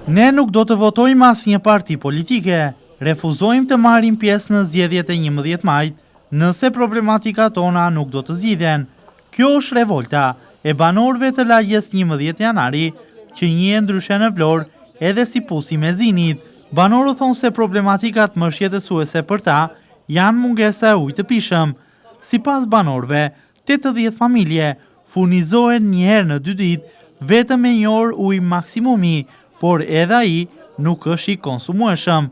Ne nuk do të votojmë asnjë parti politike, refuzojmë të marrim pjesë në zgjedhjet e 11 majit, nëse problematika tona nuk do të zgjidhen. Kjo është revolta e banorëve të lagjes 11 janari, që njihen ndryshe në Vlorë edhe si pusi me zinit. Banorët thonë se problematikat më shqetësuese për ta janë mungesa e ujë të pishëm. Sipas banorëve, 80 familje furnizohen një herë në 2 ditë vetëm me 1 orë ujë maksimumi, por edhe ai nuk është i konsumueshëm.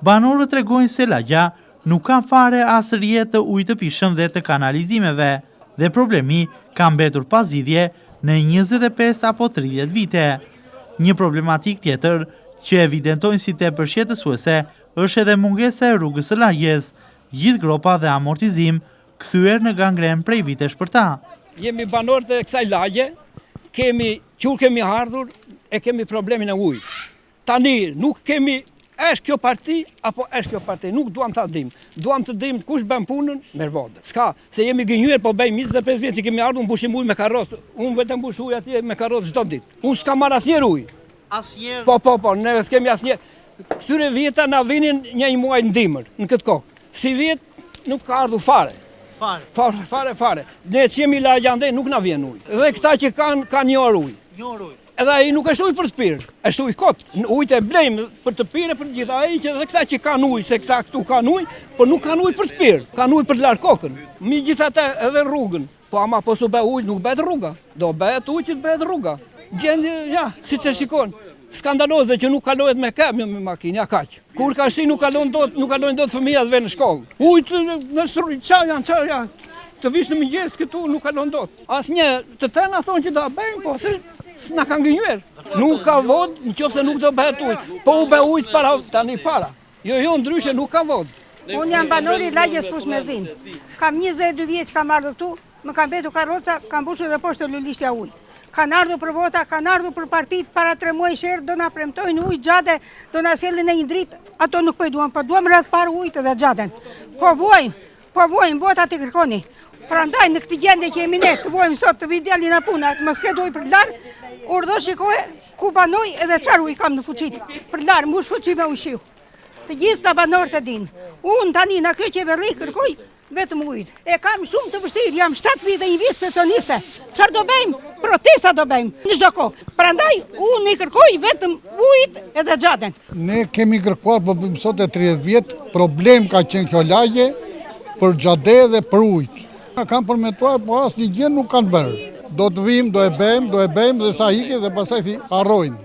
Banorët tregojnë se lagja nuk ka fare as rrjet të ujë të pishëm dhe të kanalizimeve, dhe problemi ka mbetur pa zgjidhje në 25 apo 30 vite. Një problematik tjetër që evidentojnë si tepër shqetësuese është edhe mungesa e rrugës së lagjes, gjithë gropa dhe amortizim kthyer në gangren prej vitesh për ta. Jemi banorë të kësaj lagje, kemi ardhur e kemi problemin e ujit. Tani nuk kemi është kjo parti apo është kjo parti, nuk duam të dim. Duam të dim kush bën punën me vodë. S'ka, se jemi gënjur po bëjmë 25 vjet që kemi ardhur mbushim ujë me karrocë. Unë vetëm mbush ujë atje me karrocë çdo ditë. Unë s'kam marr asnjëherë ujë. Asnjëherë? Po, ne s'kemi asnjëherë. Këtyre vjeta na vinin një muaj në dimër në këtë kohë. Si vjet nuk ka ardhur fare. Fare. Ne që jemi lagjandej nuk na vjen ujë. Dhe këta që kanë 1 orë ujë. 1 orë ujë. Edhe ai nuk është ujë për të pirë, është ujë kot. Ujët e blejmë për të pirë për të gjithë. Ai që edhe këta që kanë ujë, se këta këtu kanë ujë, por nuk kanë ujë për të pirë, kanë ujë për të larë kokën. Megjithatë edhe rrugën. Po ama po s'u bë ujë, nuk bëhet rruga. Do bëhet ujë që të bëhet rruga. Gjendje, siç e shikon. Skandaloze që nuk kalohet me kamion me makinë, kaq. Kur ka shi nuk kalojnë dot fëmijët në shkollë. Ujët në rrugë çfarë të vish në mëngjes këtu nuk kalon dot. Asnjë të tëna thonë që do ta bëjmë, po s'na kanë gënjur. Nuk ka vodë, nëse nuk do bëhet ujë. Po u bë ujë para tani para. Jo ndryshe nuk ka vodë. Unë jam banori i lagjes Pusmezin. Kam 22 vjeç kam ardhur këtu, më kam mbetur karroca, kam mbushur edhe poshtë lulishtja ujë. Kanë ardhur për vota, kanë ardhur për partit para 3 muaj herë, do na premtojnë ujë xhade, do na sjellin në një dritë, ato nuk po i duan, po duam rreth parë ujë dhe xhaden. Po vojmë, votat i kërkoni. Prandaj në këtë gjendje që jemi ne, të vojmë sot të vi djalin në punë, të mos ketë ujë për të larë, urdhë shikoje ku banoj edhe çfarë ujë kam në fuqit. Për të larë, mbush fuqi me ujë. Të gjithë ta banorët e dinë. Unë tani në kjo qeveri kërkoj vetëm ujë. E kam shumë të vështirë, jam 7 vite dhe një vit pensioniste. Çfarë do bëjmë? Protesta do bëjmë në çdo kohë. Prandaj unë i kërkoj vetëm ujë edhe xhaden. Ne kemi kërkuar po bëjmë sot e 30 vjet, problem ka qenë kjo lagje për xhade dhe për ujë. Kam përmetuar, po asnjë gjë nuk kanë bërë. Do të vim, do e bëjmë dhe sa hike dhe pastaj harrojnë.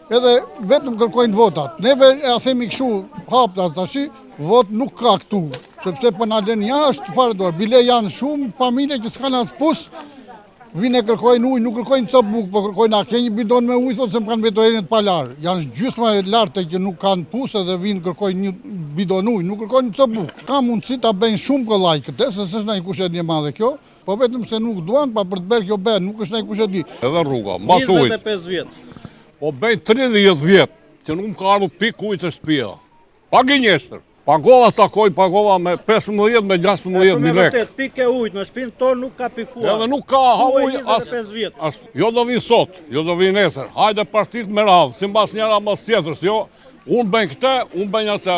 Edhe vetëm kërkojnë votat. Neve e themi kështu, haptas tash, vot nuk ka këtu, sepse po na lën jashtë fare dorë. Bile janë shumë familje që s'kan as pus, vinë kërkojnë ujë, nuk kërkojnë cop bukë, po kërkojnë a ke një bidon me ujë, thotë se më kanë mbetur pa larë. Janë gjysma e lartë që nuk kanë pusë dhe vinë kërkojnë një bidon ujë, nuk kërkojnë cop bukë. Ka mundësi ta bëjnë shumë kollaj këtë, se s'është ndonjë kushet një madhe kjo, po vetëm se nuk duan, pa për të bërë kjo bën, nuk është ndonjë kushet di. Edhe rruga, mbas ujit. 25 vjet. Po bëj 30 vjet që nuk më ka ardhur pik ujë të shtëpia. Pa gënjeshtër. Pagova me 15 me 16 mijë lekë. Vërtet, pikë ujit në shtëpinë tonë nuk ka pikuar. Edhe nuk ka ujë as. Jo do vinë sot, jo do vinë nesër. Hajde partit me radhë, si mbas njëra mbas tjetrës, jo. Unë bëj këtë, unë bëj atë.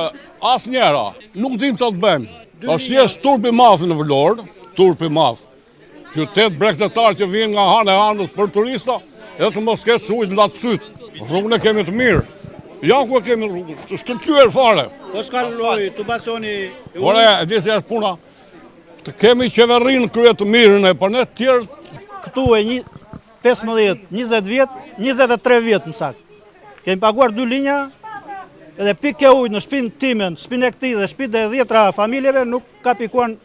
Asnjëra. Nuk dim çfarë të bëjmë. Tash jest turpi i madh në Vlorë, turpi i madh. Qytet bregdetar që vinë nga hanë e anës për turista, edhe të mos ketë ujë në syt. Rrugën e kemi të mirë. Ja ku kemi rrugën, të shkëlqyer fare. Po s'ka lojë, të basoni... Ore, e di se është puna, të kemi qeverinë krye të mirën e për ne të tjerë. Këtu e 15, 20 vjet, 23 vjet në saktë. Kemi paguar 2 linja, edhe pikë ujë në shtëpinë time, shtëpinë e këtij dhe shtëpinë e 10 familjeve nuk ka pikuar.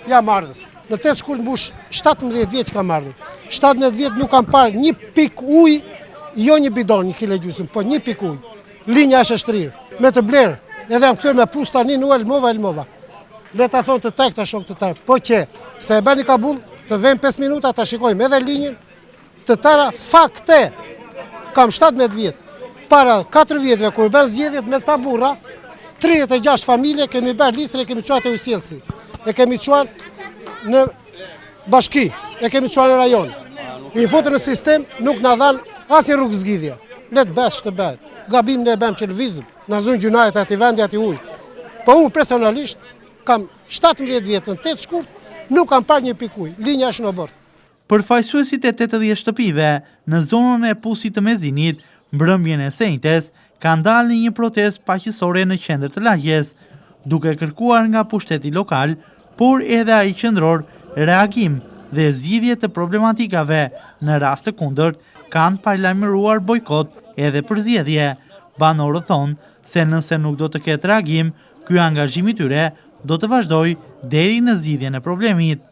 Jam ardhës. Në 8 shkurt mbush 17 vjet kam ardhur. 17 vjet nuk kam parë një pik ujë, jo një bidon, 1 kg gjysmë, po një pik ujë. Linja është e shtrirë, me të blerë, edhe jam kthyer me pus tani në elmova. Le ta thonë të tek ta shok të tërë, po që se e bani kabull, të vëmë 5 minuta ta shikojmë edhe linjën, të tëra fakte. Kam 17 vjet. Para 4 vjetëve kur bën zgjedhjet me këta burra, 36 familje kemi bërë listën e kemi çuar te ujësjellsi. E kemi çuar në bashki, e kemi çuar në rajon. I futën në sistem, nuk na dhan asnjë rrugë zgjidhje. Letë besh të bet. Gabim ne bem që lëvizëm, në zonë gjunajt ati vendi ati ujë. Po unë personalisht, kam 17 vjetë në 8 shkurt, nuk kam par një pikuj, linja është në bërë. Përfaqësuesit e 80 shtëpive në zonën e Pusit të Mezinit, mbrëmjen e sejtes, kanë dalë në një protestë paqësore në qendër të lagjes, duke kërkuar nga pushteti lokal, por edhe ai qendror, reagim dhe zgjidhje të problematikave. Në rast të kundërt, kanë paralajmëruar bojkot edhe përzgjedhje. Banorët thonë se nëse nuk do të ketë reagim, ky angazhim i tyre do të vazhdojë deri në zgjidhjen e problemit.